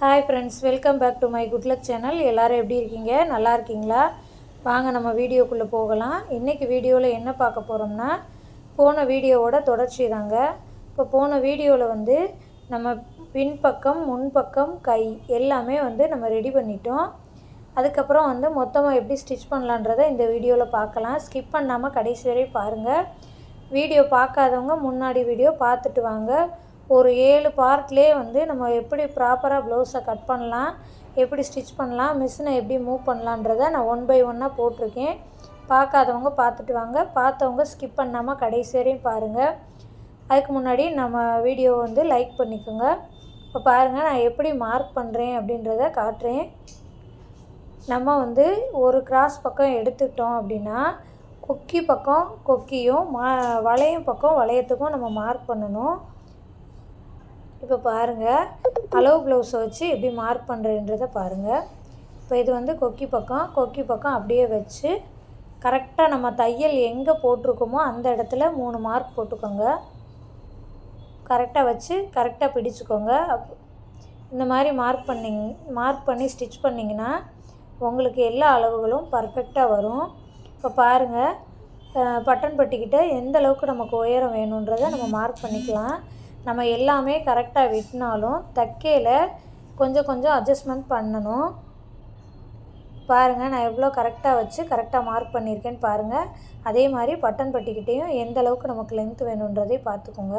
Hi friends, welcome back to my good luck channel. எல்லோரும் எப்படி இருக்கீங்க? நல்லா இருக்கீங்களா? வாங்க நம்ம வீடியோக்குள்ளே போகலாம். இன்றைக்கி வீடியோவில் என்ன பார்க்க போகிறோம்னா, போன வீடியோவோட தொடர்ச்சி தாங்க. இப்போ போன வீடியோவில் நம்ம பின்பக்கம், முன்பக்கம், கை எல்லாமே நம்ம ரெடி பண்ணிட்டோம். அதுக்கப்புறம் மொத்தமாக எப்படி ஸ்டிச் பண்ணலான்றதை இந்த வீடியோவில் பார்க்கலாம். ஸ்கிப் பண்ணாமல் கடைசி வரை பாருங்கள். வீடியோ பார்க்காதவங்க முன்னாடி வீடியோ பார்த்துட்டு வாங்க. ஒரு 7 பார்ட்லேயே நம்ம எப்படி ப்ராப்பராக ப்ளவுஸை கட் பண்ணலாம், எப்படி ஸ்டிச் பண்ணலாம், மிஷினை எப்படி மூவ் பண்ணலான்றதை நான் 1 by 1 போட்டிருக்கேன். பார்க்காதவங்க பார்த்துட்டு வாங்க. பார்த்தவங்க ஸ்கிப் பண்ணாமல் கடைசி வரையும் பாருங்கள். அதுக்கு முன்னாடி நம்ம வீடியோ லைக் பண்ணிக்கோங்க. இப்போ பாருங்கள், நான் எப்படி மார்க் பண்ணுறேன் அப்படின்றத காட்டுறேன். நம்ம ஒரு கிராஸ் பக்கம் எடுத்துக்கிட்டோம் அப்படின்னா, கொக்கி பக்கம் கொக்கியும் வளையம் பக்கம் வளையத்துக்கும் நம்ம மார்க் பண்ணணும். இப்போ பாருங்கள், அளவு ப்ளவுஸை வச்சு எப்படி மார்க் பண்ணுறேன்றதை பாருங்கள். இப்போ இது கொக்கி பக்கம் அப்படியே வச்சு கரெக்டாக நம்ம தையல் எங்கே போட்டிருக்கோமோ அந்த இடத்துல 3 மார்க் போட்டுக்கோங்க. கரெக்டாக வச்சு கரெக்டாக பிடிச்சிக்கோங்க. இந்த மாதிரி மார்க் பண்ணி ஸ்டிச் பண்ணிங்கன்னா உங்களுக்கு எல்லா அளவுகளும் பர்ஃபெக்டாக வரும். இப்போ பாருங்கள், பட்டன் பட்டிக்கிட்ட எந்த அளவுக்கு நமக்கு உயரம் வேணுன்றதை நம்ம மார்க் பண்ணிக்கலாம். நம்ம எல்லாமே கரெக்டாக வெட்டினாலும் தைக்கையில் கொஞ்சம் அட்ஜஸ்ட்மெண்ட் பண்ணணும். பாருங்கள், நான் எவ்வளோ கரெக்டாக வச்சு கரெக்டாக மார்க் பண்ணியிருக்கேன்னு பாருங்கள். அதே மாதிரி பட்டன் பட்டிக்கிட்டேயும் எந்த அளவுக்கு நமக்கு லென்த் வேணுன்றதை பார்த்துக்கோங்க.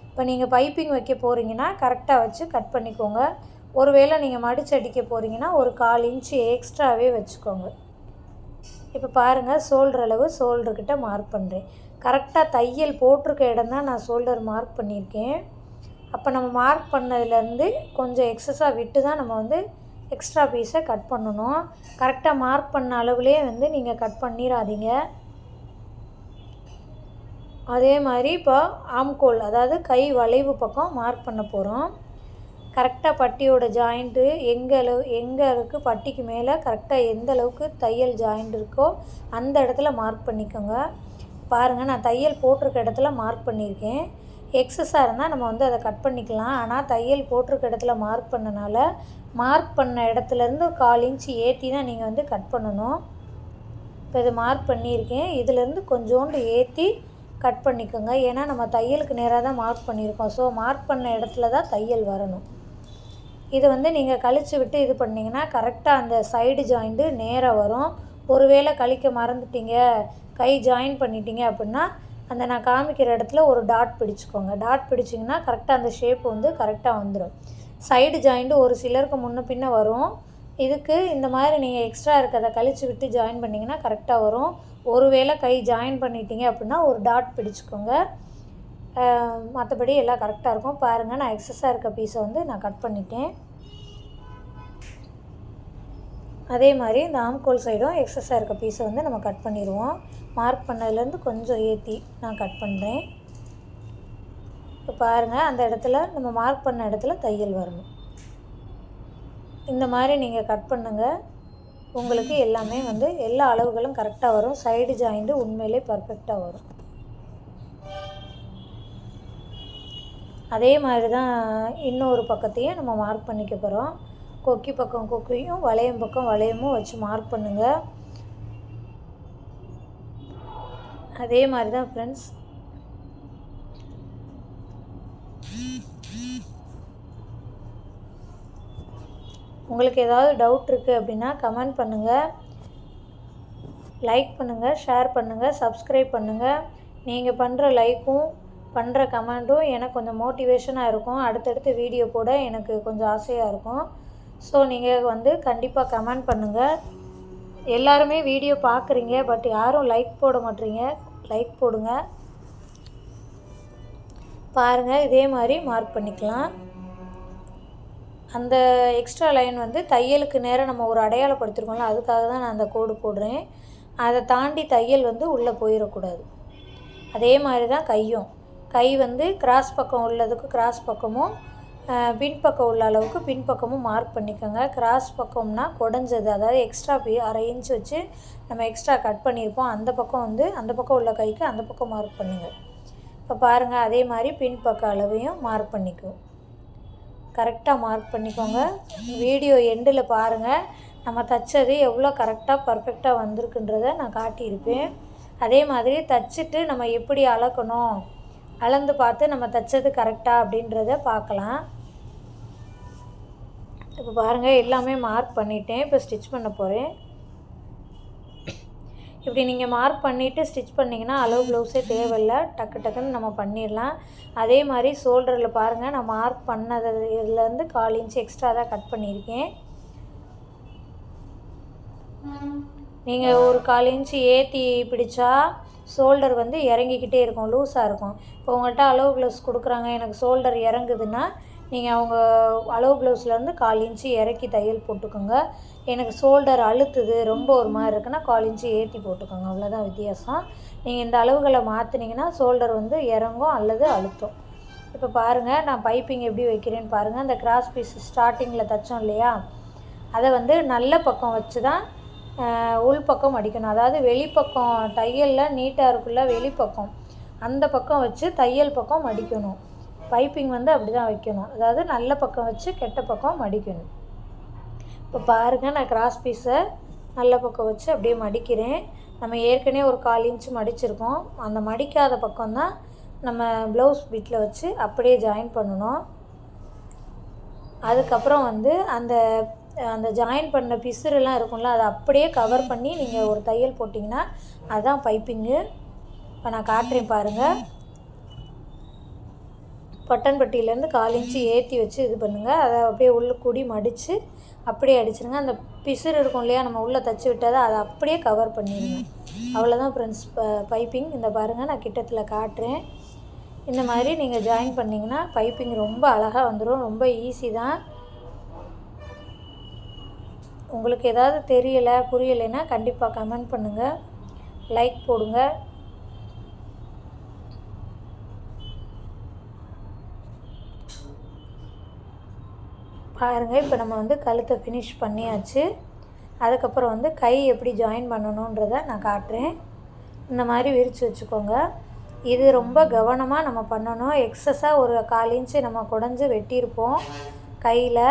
இப்போ நீங்கள் பைப்பிங் வைக்க போகிறீங்கன்னா கரெக்டாக வச்சு கட் பண்ணிக்கோங்க. ஒருவேளை நீங்கள் மடிச்சு அடிக்க போகிறீங்கன்னா ஒரு 1/4 இன்ச்சு எக்ஸ்ட்ராவே வச்சுக்கோங்க. இப்போ பாருங்கள், ஷோல்டர் அளவு ஷோல்டர்கிட்ட மார்க் பண்ணுறேன். கரெக்டாக தையல் போட்டிருக்க இடம் தான் நான் ஷோல்டர் மார்க் பண்ணியிருக்கேன். அப்போ நம்ம மார்க் பண்ணதுலேருந்து கொஞ்சம் எக்ஸஸாக விட்டு தான் நம்ம எக்ஸ்ட்ரா பீஸை கட் பண்ணணும். கரெக்டாக மார்க் பண்ண அளவுலேயே நீங்கள் கட் பண்ணிடாதீங்க. அதே மாதிரி இப்போ ஆம்கோல், அதாவது கை வளைவு பக்கம் மார்க் பண்ண போகிறோம். கரெக்டாக பட்டியோட ஜாயிண்ட்டு எங்கே இருக்குது, பட்டிக்கு மேலே கரெக்டாக எந்த அளவுக்கு தையல் ஜாயிண்ட் இருக்கோ அந்த இடத்துல மார்க் பண்ணிக்கோங்க. பாருங்கள், நான் தையல் போட்டிருக்க இடத்துல மார்க் பண்ணியிருக்கேன். எக்ஸஸாக இருந்தால் நம்ம அதை கட் பண்ணிக்கலாம். ஆனால் தையல் போட்டிருக்க இடத்துல மார்க் பண்ணனால மார்க் பண்ண இடத்துலேருந்து 1/4 இன்ச்சு ஏற்றி தான் நீங்கள் கட் பண்ணணும். இப்போ இது மார்க் பண்ணியிருக்கேன். இதிலேருந்து கொஞ்சோண்டு ஏற்றி கட் பண்ணிக்கோங்க. ஏன்னா நம்ம தையலுக்கு நேராக தான் மார்க் பண்ணியிருக்கோம். ஸோ மார்க் பண்ண இடத்துல தான் தையல் வரணும். இதை நீங்கள் கழித்து விட்டு இது பண்ணிங்கன்னா கரெக்டாக அந்த சைடு ஜாயிண்ட்டு நேராக வரும். ஒருவேளை கழிக்க மறந்துட்டீங்க, கை ஜாயின் பண்ணிட்டீங்க அப்படின்னா அந்த நான் காமிக்கிற இடத்துல ஒரு டாட் பிடிச்சிக்கோங்க. டாட் பிடிச்சிங்கன்னா கரெக்டாக அந்த ஷேப் கரெக்டாக வந்துடும். சைடு ஜாயிண்ட்டு ஒரு சிலருக்கு முன்ன பின்ன வரும். இதுக்கு இந்த மாதிரி நீங்கள் எக்ஸ்ட்ரா இருக்கிறத கழித்து விட்டு ஜாயின் பண்ணிங்கன்னா கரெக்டாக வரும். ஒருவேளை கை ஜாயின் பண்ணிட்டீங்க அப்படின்னா ஒரு டாட் பிடிச்சிக்கோங்க. மற்றபடி எல்லாம் கரெக்டாக இருக்கும். பாருங்கள், நான் எக்ஸஸாக இருக்க பீஸை நான் கட் பண்ணிட்டேன். அதே மாதிரி இந்த ஆம்கோல் சைடும் எக்ஸஸாக இருக்க பீஸை நம்ம கட் பண்ணிடுவோம். மார்க் பண்ணதுலேருந்து கொஞ்சம் ஏற்றி நான் கட் பண்ணுறேன். இப்போ பாருங்கள், அந்த இடத்துல நம்ம மார்க் பண்ண இடத்துல தையல் வரணும். இந்த மாதிரி நீங்கள் கட் பண்ணுங்கள். உங்களுக்கு எல்லாமே எல்லா அளவுகளும் கரெக்டாக வரும். சைடு ஜாயிண்ட்டு உண்மையிலே பர்ஃபெக்டாக வரும். அதே மாதிரி தான் இன்னொரு பக்கத்தையும் நம்ம மார்க் பண்ணிக்க போகிறோம். கொக்கி பக்கம் கொக்கியும் வளையம் பக்கம் வளையமும் வச்சு மார்க் பண்ணுங்கள். அதே மாதிரி தான் ஃப்ரெண்ட்ஸ். உங்களுக்கு ஏதாவது டவுட் இருக்குது அப்படின்னா கமெண்ட் பண்ணுங்கள், லைக் பண்ணுங்கள், ஷேர் பண்ணுங்கள், சப்ஸ்கிரைப் பண்ணுங்கள். நீங்கள் பண்ணுற லைக்கும் பண்ணுற கமெண்ட்டும் எனக்கு கொஞ்சம் மோட்டிவேஷனாக இருக்கும். அடுத்தடுத்து வீடியோ போட எனக்கு கொஞ்சம் ஆசையாக இருக்கும். ஸோ நீங்கள் கண்டிப்பாக கமெண்ட் பண்ணுங்கள். எல்லாருமே வீடியோ பார்க்குறீங்க, பட் யாரும் லைக் போட மாட்டீங்க. லைக் போடுங்க. பாருங்கள், இதே மாதிரி மார்க் பண்ணிக்கலாம். அந்த எக்ஸ்ட்ரா லைன் தையலுக்கு நேராக நம்ம ஒரு அடையாளப்படுத்திருக்கோம்ல, அதுக்காக தான் நான் அந்த கோடு போடுறேன். அதை தாண்டி தையல் உள்ளே போயிடக்கூடாது. அதே மாதிரி தான் கையும். கை கிராஸ் பக்கம் உள்ளதுக்கு கிராஸ் பக்கமும் பின்பக்கம் உள்ள அளவுக்கு பின்பக்கமும் மார்க் பண்ணிக்கோங்க. கிராஸ் பக்கம்னா குடஞ்சது, அதாவது எக்ஸ்ட்ரா 1/2 இன்ச் வச்சு நம்ம எக்ஸ்ட்ரா கட் பண்ணியிருப்போம். அந்த பக்கம் அந்த பக்கம் உள்ள கைக்கு அந்த பக்கம் மார்க் பண்ணுங்கள். இப்போ பாருங்கள், அதே மாதிரி பின்பக்க அளவையும் மார்க் பண்ணிக்குவோம். கரெக்டாக மார்க் பண்ணிக்கோங்க. வீடியோ எண்டில் பாருங்கள், நம்ம தைச்சது எவ்வளோ கரெக்டாக பர்ஃபெக்டாக வந்திருக்குன்றதை நான் காட்டியிருப்பேன். அதே மாதிரி தைச்சிட்டு நம்ம எப்படி அளக்கணும், அளந்து பார்த்து நம்ம தைச்சது கரெக்டாக அப்படின்றத பார்க்கலாம். இப்போ பாருங்கள், எல்லாமே மார்க் பண்ணிட்டேன். இப்போ ஸ்டிச் பண்ண போகிறேன். இப்படி நீங்கள் மார்க் பண்ணிவிட்டு ஸ்டிச் பண்ணிங்கன்னா அளவு ப்ளவுஸே தேவையில்லை, டக்கு டக்குன்னு நம்ம பண்ணிடலாம். அதே மாதிரி ஷோல்டரில் பாருங்கள், நான் மார்க் இதுலேருந்து 1/4 இன்ச் எக்ஸ்ட்ரா தான் கட் பண்ணியிருக்கேன். நீங்கள் ஒரு 1/4 இன்ச்சு ஏற்றி பிடிச்சா ஷோல்டர் வந்து இறங்கிக்கிட்டே இருக்கும், லூஸாக இருக்கும். இப்போ உங்கள்கிட்ட அளவு ப்ளவுஸ் கொடுக்குறாங்க, எனக்கு ஷோல்டர் இறங்குதுன்னா நீங்கள் அவங்க அளவு ப்ளவுஸ்லேருந்து 1/4 இன்ச்சு இறக்கி தையல் போட்டுக்கோங்க. எனக்கு ஷோல்டர் அழுத்துது, ரொம்ப ஒரு மாதிரி இருக்குன்னா 1/4 இன்ச்சு ஏற்றி போட்டுக்கோங்க, அவ்வளோதான் வித்தியாசம். நீங்கள் இந்த அளவுகளை மாற்றினீங்கன்னா ஷோல்டர் வந்து இறங்கும் அல்லது அழுத்தும். இப்போ பாருங்கள், நான் பைப்பிங் எப்படி வைக்கிறேன்னு பாருங்கள். அந்த கிராஸ் பீஸ் ஸ்டார்டிங்கில் தைச்சோம் இல்லையா, அதை வந்து நல்ல பக்கம் வச்சு தான் உள்பக்கம் அடிக்கணும். அதாவது வெளிப்பக்கம் தையலில் நீட்டாக இருக்குல்ல, வெளிப்பக்கம் அந்த பக்கம் வச்சு தையல் பக்கம் மடிக்கணும். பைப்பிங் வந்து அப்படி தான் வைக்கணும், அதாவது நல்ல பக்கம் வச்சு கெட்ட பக்கம் மடிக்கணும். இப்போ பாருங்கள், நான் கிராஸ் பீஸை நல்ல பக்கம் வச்சு அப்படியே மடிக்கிறேன். நம்ம ஏற்கனவே ஒரு 1/4 இன்ச்சு மடிச்சிருக்கோம். அந்த மடிக்காத பக்கம்தான் நம்ம ப்ளவுஸ் பிட்டில் வச்சு அப்படியே ஜாயின் பண்ணணும். அதுக்கப்புறம் வந்து அந்த ஜாயின் பண்ண பிசுறுலாம் இருக்கும்ல, அதை அப்படியே கவர் பண்ணி நீங்கள் ஒரு தையல் போட்டிங்கன்னா அதுதான் பைப்பிங்கு. இப்போ நான் காட்டுறேன் பாருங்கள். பட்டன் பட்டியிலேருந்து 1/4 இன்ச்சு ஏற்றி வச்சு இது பண்ணுங்கள். அதை அப்படியே உள்ளே கூடி மடித்து அப்படியே அடிச்சிருங்க. அந்த பிசுறு இருக்கும் இல்லையா, நம்ம உள்ளே தைச்சி விட்டதை அதை அப்படியே கவர் பண்ணிடுங்க. அவ்வளோதான் ஃப்ரெண்ட்ஸ் பைப்பிங். இந்த பாருங்கள், நான் கிட்டத்தில் காட்டுறேன். இந்த மாதிரி நீங்கள் ஜாயின் பண்ணிங்கன்னா பைப்பிங் ரொம்ப அழகாக வந்துடும், ரொம்ப ஈஸி தான். உங்களுக்கு ஏதாவது தெரியலை புரியலைன்னா கண்டிப்பாக கமெண்ட் பண்ணுங்கள், லைக் போடுங்க. பாருங்கள், இப்போ நம்ம வந்து கழுத்தை ஃபினிஷ் பண்ணியாச்சு. அதுக்கப்புறம் வந்து கை எப்படி ஜாயின் பண்ணணுன்றதை நான் காட்டுறேன். இந்த மாதிரி விரித்து வச்சுக்கோங்க. இது ரொம்ப கவனமாக நம்ம பண்ணணும். எக்ஸஸாக ஒரு 1/4 இன்ச்சு நம்ம குடஞ்சி வெட்டியிருப்போம் கையில்.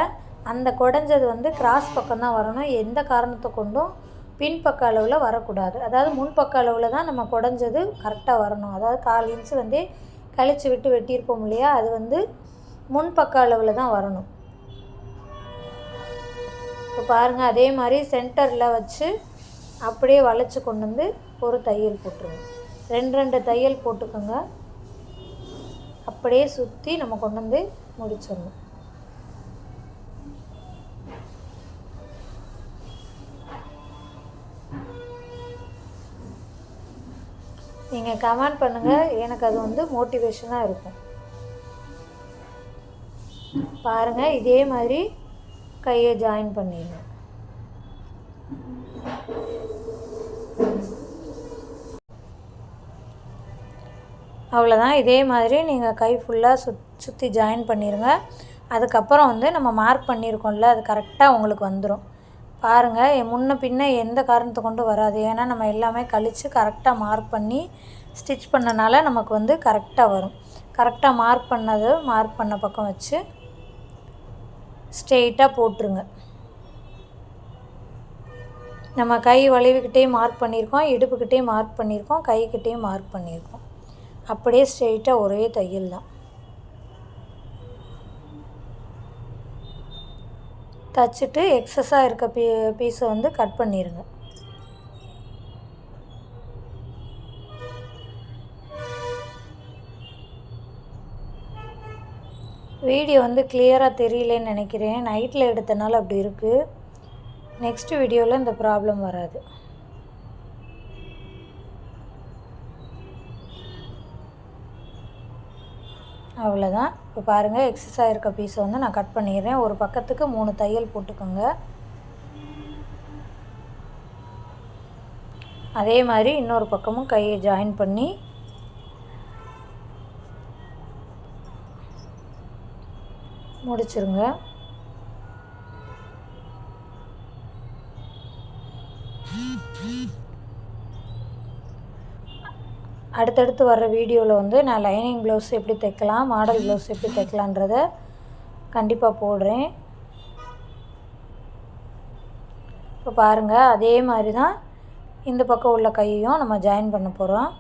அந்த குடஞ்சது வந்து கிராஸ் பக்கம் தான் வரணும், எந்த காரணத்தை கொண்டும் பின்பக்க அளவில் வரக்கூடாது. அதாவது முன்பக்க அளவில் தான் நம்ம குடஞ்சது கரெக்டாக வரணும். அதாவது 1/4 இன்ச்சு வந்து கழித்து விட்டு வெட்டியிருப்போம் இல்லையா, அது வந்து முன்பக்க அளவில் தான் வரணும். இப்போ பாருங்கள், அதே மாதிரி சென்டரில் வச்சு அப்படியே வளைச்சி கொண்டு வந்து ஒரு தையல் போட்டுருங்க. 2 தையல் போட்டுக்கோங்க. அப்படியே சுற்றி நம்ம கொண்டு வந்து முடிச்சிடணும். நீங்கள் கமெண்ட் பண்ணுங்கள், எனக்கு அது வந்து மோட்டிவேஷனாக இருக்கும். பாருங்கள், இதே மாதிரி கையை ஜாயின் பண்ணிடுங்க. அவ்வளோதான். இதே மாதிரி நீங்கள் கை ஃபுல்லாக சுற்றி ஜாயின் பண்ணிடுங்க. அதுக்கப்புறம் வந்து நம்ம மார்க் பண்ணியிருக்கோம்ல, அது கரெக்டாக உங்களுக்கு வந்துடும். பாருங்கள், முன்ன பின்ன எந்த காரணத்தை கொண்டு வராது. ஏன்னா நம்ம எல்லாமே கழித்து கரெக்டாக மார்க் பண்ணி ஸ்டிச் பண்ணனால நமக்கு வந்து கரெக்டாக வரும். கரெக்டாக மார்க் பண்ண பக்கம் வச்சு ஸ்ட்ரெயிட்டாக போட்டுருங்க. நம்ம கை வளைவுக்கிட்டே மார்க் பண்ணியிருக்கோம், இடுப்புக்கிட்டே மார்க் பண்ணியிருக்கோம், கைக்கிட்டேயும் மார்க் பண்ணியிருக்கோம். அப்படியே ஸ்ட்ரெயிட்டாக ஒரே தையல் தான். தைச்சிட்டு எக்ஸஸாக இருக்க பீஸை வந்து கட் பண்ணிடுங்க. வீடியோ வந்து கிளியராக தெரியலன்னு நினைக்கிறேன், நைட்டில் எடுத்தனால அப்படி இருக்குது. நெக்ஸ்ட் வீடியோவில் இந்த ப்ராப்ளம் வராது. அவ்வளோதான். இப்போ பாருங்கள், எக்ஸஸாக இருக்க பீஸை வந்து நான் கட் பண்ணிடுறேன். ஒரு பக்கத்துக்கு 3 தையல் போட்டுக்கோங்க. அதே மாதிரி இன்னொரு பக்கமும் கையை ஜாயின் பண்ணி முடிச்சிருங்க. அடுத்தடுத்து வர்ற வீடியோவில் வந்து நான் லைனிங் ப்ளவுஸ் எப்படி தைக்கலாம், மாடல் ப்ளவுஸ் எப்படி தைக்கலான்றதை கண்டிப்பாக போடுறேன். இப்போ பாருங்கள், அதே மாதிரி தான் இந்த பக்கம் உள்ள கையையும் நம்ம ஜாயின் பண்ண போகிறோம்.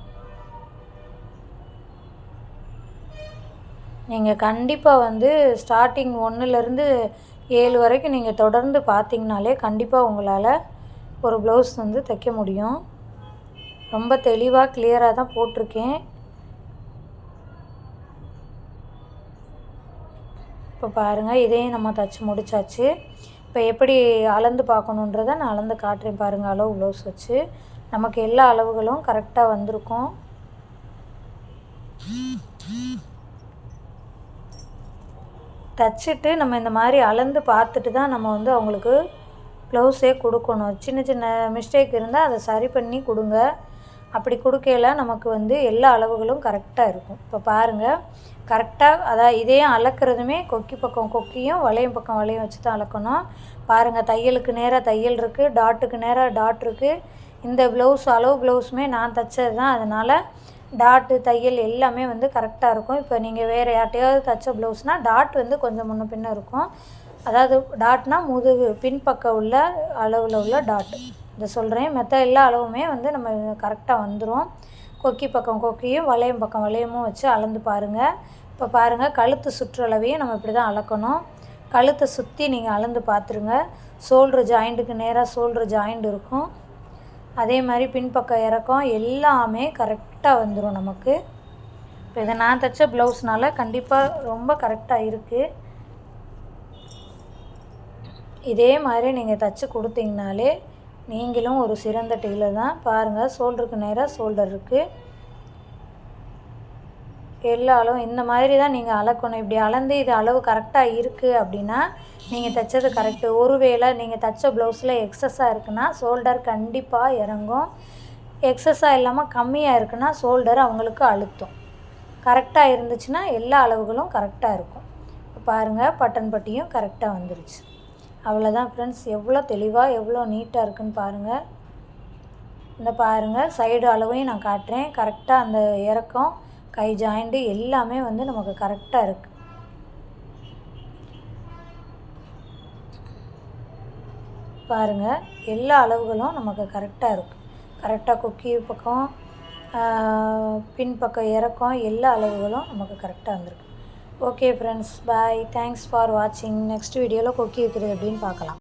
நீங்கள் கண்டிப்பாக வந்து ஸ்டார்டிங் 1லேருந்து 7 வரைக்கும் நீங்கள் தொடர்ந்து பார்த்தீங்கனாலே கண்டிப்பாக உங்களால் ஒரு ப்ளவுஸ் வந்து தைக்க முடியும். ரொம்ப தெளிவாக கிளியராக தான் போட்டிருக்கேன். இப்போ பாருங்கள், இதையும் நம்ம தைச்சி முடித்தாச்சு. இப்போ எப்படி அளந்து பார்க்கணுன்றதை நான் அளந்து காட்டுறேன் பாருங்கள். அளவு ப்ளவுஸ் வச்சு நமக்கு எல்லா அளவுகளும் கரெக்டாக வந்திருக்கும். தைச்சிட்டு நம்ம இந்த மாதிரி அளந்து பார்த்துட்டு தான் நம்ம வந்து அவங்களுக்கு ப்ளவுஸே கொடுக்கணும். சின்ன சின்ன மிஸ்டேக் இருந்தால் அதை சரி பண்ணி கொடுங்க. அப்படி கொடுக்கையில நமக்கு வந்து எல்லா அளவுகளும் கரெக்டாக இருக்கும். இப்போ பாருங்கள், கரெக்டாக அதான் இதையும் அளக்கிறதுமே கொக்கி பக்கம் கொக்கியும் வளையம் பக்கம் வளையம் வச்சு தான் அளக்கணும். பாருங்கள், தையலுக்கு நேராக தையல் இருக்குது, டாட்டுக்கு நேராக டாட் இருக்குது. இந்த ப்ளவுஸ் அளவு ப்ளவுஸுமே நான் தைச்சது தான், அதனால் டாட்டு தையல் எல்லாமே வந்து கரெக்டாக இருக்கும். இப்போ நீங்கள் வேறு யார்ட்டையாவது தைச்ச ப்ளவுஸ்னால் டாட் வந்து கொஞ்சம் முன்ன பின்ன இருக்கும். அதாவது டாட்னால் முதுகு பின்பக்கம் உள்ள அளவில் உள்ள டாட்டு இதை சொல்கிறேன். மற்ற எல்லா அளவுமே வந்து நம்ம கரெக்டாக வந்துடும். கொக்கி பக்கம் கொக்கியும் வளையம் பக்கம் வளையமும் வச்சு அளந்து பாருங்கள். இப்போ பாருங்கள், கழுத்து சுற்றளவையும் நம்ம இப்படி தான் அளக்கணும். கழுத்தை சுற்றி நீங்கள் அளந்து பார்த்துருங்க. ஷோல்ட்ரு ஜாயிண்ட்டுக்கு நேராக ஷோல்ட்ரு ஜாயிண்ட் இருக்கும். அதே மாதிரி பின்பக்கம் இறக்கம் எல்லாமே கரெக்டாக வந்துடும் நமக்கு. இப்போ இதை நான் தைச்ச ப்ளவுஸ்னால் கண்டிப்பாக ரொம்ப கரெக்டாக இருக்குது. இதே மாதிரி நீங்கள் தைச்சி கொடுத்தீங்கனாலே நீங்களும் ஒரு சிறந்த டெய்லர் தான். பாருங்கள், ஷோல்டருக்கு நேராக ஷோல்டர் இருக்குது. எல்லா அளவும் இந்த மாதிரி தான் நீங்கள் அளக்கணும். இப்படி அளந்து இது அளவு கரெக்டாக இருக்குது அப்படின்னா நீங்கள் தைச்சது கரெக்டு. ஒருவேளை நீங்கள் தைச்ச ப்ளவுஸில் எக்ஸஸாக இருக்குன்னா ஷோல்டர் கண்டிப்பாக இறங்கும். எக்ஸஸாக இல்லாமல் கம்மியாக இருக்குன்னா ஷோல்டர் அவங்களுக்கு அழுத்தும். கரெக்டாக இருந்துச்சுன்னா எல்லா அளவுகளும் கரெக்டாக இருக்கும். பாருங்கள், பட்டன் பட்டியும் கரெக்டாக வந்துருச்சு. அவ்வளோதான் ஃப்ரெண்ட்ஸ். எவ்வளோ தெளிவாக எவ்வளோ நீட்டாக இருக்குதுன்னு பாருங்கள். இந்த பாருங்கள், சைடு அளவையும் நான் காட்டுறேன். கரெக்டாக அந்த இறக்கம் கை ஜாயிண்ட்டு எல்லாமே வந்து நமக்கு கரெக்டாக இருக்குது. பாருங்கள், எல்லா அளவுகளும் நமக்கு கரெக்டாக இருக்குது. கரெக்டாக கொக்கி பக்கம் பின்பக்கம் இறக்கம் எல்லா அளவுகளும் நமக்கு கரெக்டாக வந்திருக்கு. Okay friends, bye. Thanks for வாட்சிங். நெக்ஸ்ட் வீடியோவில் கொக்கி வைக்கிறது எப்படின்னு பார்க்கலாம்.